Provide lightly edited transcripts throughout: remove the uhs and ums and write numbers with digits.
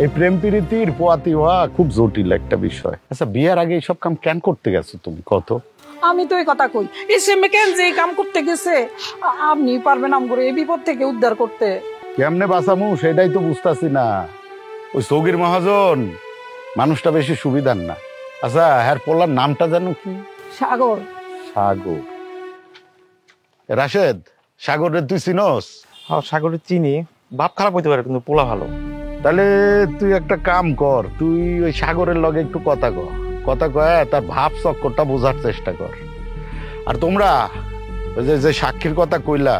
এই প্রেম প্রীতির পোয়াতি হওয়া খুব জটিল একটা বিষয়। আচ্ছা, বিয়ের আগে এইসব কাম কেন করতে গেছো তুমি? কত আমি তো এই কথা কই, এসএমএ কেন যে কাম করতে গেছে? আপনি পারবেন আমগরে এই বিপদ থেকে উদ্ধার করতে? কেমনে বাঁচামু সেটাই তো বুঝতাছি না। ওই সৌগির মহাজন মানুষটা বেশি সুবিধার না। আচ্ছা, হ্যার পোলার নামটা জানো কি? সাগর। সাগর। রাশেদ, সাগরের তুই চিনস? হ্যাঁ, সাগরের চিনি। বাপ খারাপ হইতে পারে কিন্তু পোলা ভালো। তাহলে তুই একটা কাম কর, তুই ওই সাগরের লগে একটু কথা কয় তার ভাব চক্করটা বোঝার চেষ্টা কর। আর তোমরা ওই যে সাক্ষীর কথা কইলা,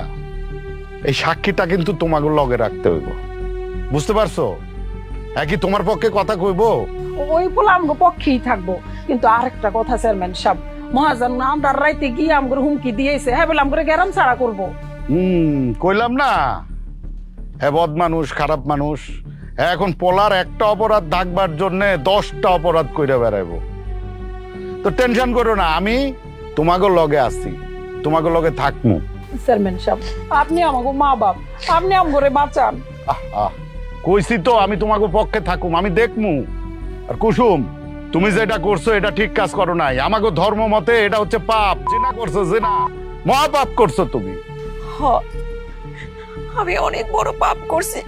এই সাক্ষীটা কিন্তু তোমাকে লগে রাখতে হইব, বুঝতে পারছো? একই তোমার পক্ষে কথা কইব, ওই পোলা আমগো পক্ষেই থাকবো। কিন্তু আরেকটা কথা চেয়ারম্যান সাহেব, মহাজন আমরা রাইতে গিয়ে আমগরে হুমকি দিয়েছে, হ্যাঁ বলে আমগরে গ্যারাম ছাড়া করবো। কইলাম না, হ্যাঁ বদ মানুষ, খারাপ মানুষ। এখন পোলার একটা অপরাধ ঢাকবার জন্য 10টা অপরাধ কইরা বেড়াইবো। তো টেনশন করো না, আমি তোমাকে লগে আছি, তোমাকে লগে থাকমু। চেয়ারম্যান সাহেব, আপনি আমাকে মা বাপ, আপনি আমগরে বাঁচান। কইছি তো আমি তোমাকে পক্ষে থাকুম, আমি দেখমু। আর কুসুম, তুমি যেটা করছো এটা ঠিক কাজ করো নাই। আমাকে ধর্ম মতে এটা হচ্ছে পাপ। জিনা করছো, জিনা মহাপাপ করছো তুমি। আমি অনেক বড় পাপ করছি,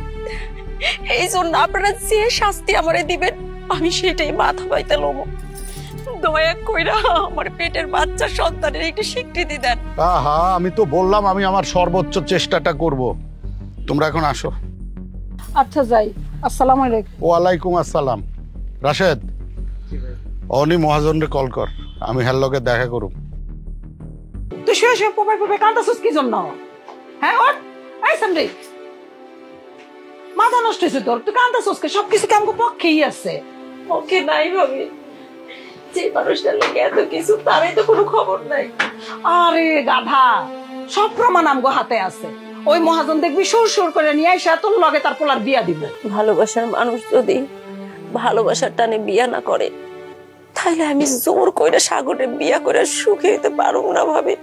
এই জন্য আপনারা যে শাস্তি আমারে দিবেন আমি সেটাই মাথা পাইতে লমো। দয়া কইরা আমার পেটের বাচ্চা সন্তানের একটু স্বীকৃতি দেন। আমি তো বললাম আমি আমার সর্বোচ্চ চেষ্টাটা করব। তোমরা এখন আসো। আচ্ছা যাই, আসসালামু আলাইকুম। ওয়ালাইকুম আসসালাম। রাশেদ, অনি মহাজনরে কল কর, আমি হের লগে দেখা করুম। তুই শুয়ে শুয়ে পোপাই কান্দাছিস কি জন্য? হ্যাঁ ওঠ, এই সামনে মাথা নষ্ট হয়েছে তোর, তুই কান্দাছিস কে? সবকিছু কি আমগো পক্ষেই আছে? ওকে নাই ভাবি, যে মানুষটার লাগে এত কিছু তারই তো কোনো খবর নাই। আরে গাধা, সব প্রমাণ আমগো হাতে আছে। ওই মহাজন দেখবি সুর করে নিয়ে আইসা তোর লগে তার পোলার বিয়া দিবে। ভালোবাসার মানুষ যদি ভালোবাসার টানে বিয়া না করে, তাহলে আমি জোর কইরা সাগরে বিয়া করে সুখে হইতে পারুম না ভাবি।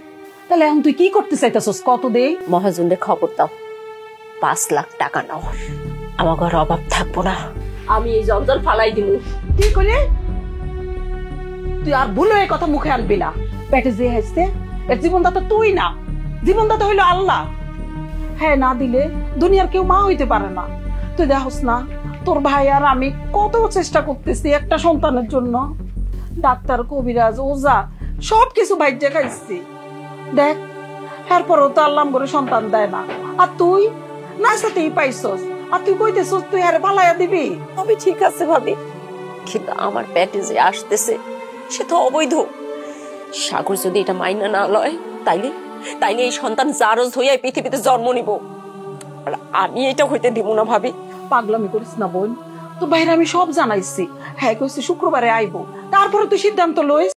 তাহলে এখন তুই কি করতে চাইতেছস? কত দেই? মহাজনরে খবর দাও, 5 লাখ টাকা নাও, আমার ঘরে অভাব থাকবো না। আমি এই জঞ্জাল ফালাই দিব। কি করে? তুই আর ভুলো এই কথা মুখে আনবি না। পেটে যে হাসছে এর জীবনদাতা তুই না, জীবনদাতা হইলো আল্লাহ। হ্যাঁ, না দিলে দুনিয়ার কেউ মা হইতে পারে না। তুই দেখোস না তোর ভাই আর আমি কত চেষ্টা করতেছি একটা সন্তানের জন্য। ডাক্তার, কবিরাজ, ওজা সবকিছু ভাইজে খাইছি, দেখ এরপরও তো আল্লাহ করে সন্তান দেয় না। আর তুই না সাথেই পাইছস, আর তুই কইতেছস তুই আরে ভালাইয়া দিবি। আমি ঠিক আছে ভাবি, কিন্তু আমার পেটে যে আসতেছে সে তো অবৈধ। সাগর যদি এটা মাইনা না লয়, তাইলে এই সন্তান জারজ হইয়া পৃথিবীতে জন্ম নিব। আর আমি এটা হইতে দিব না ভাবি। পাগলামি করিস না বোন, তো বাইরে আমি সব জানাইছি। হ্যাঁ কইছি শুক্রবারে আইবো, তারপরে তুই সিদ্ধান্ত লইস।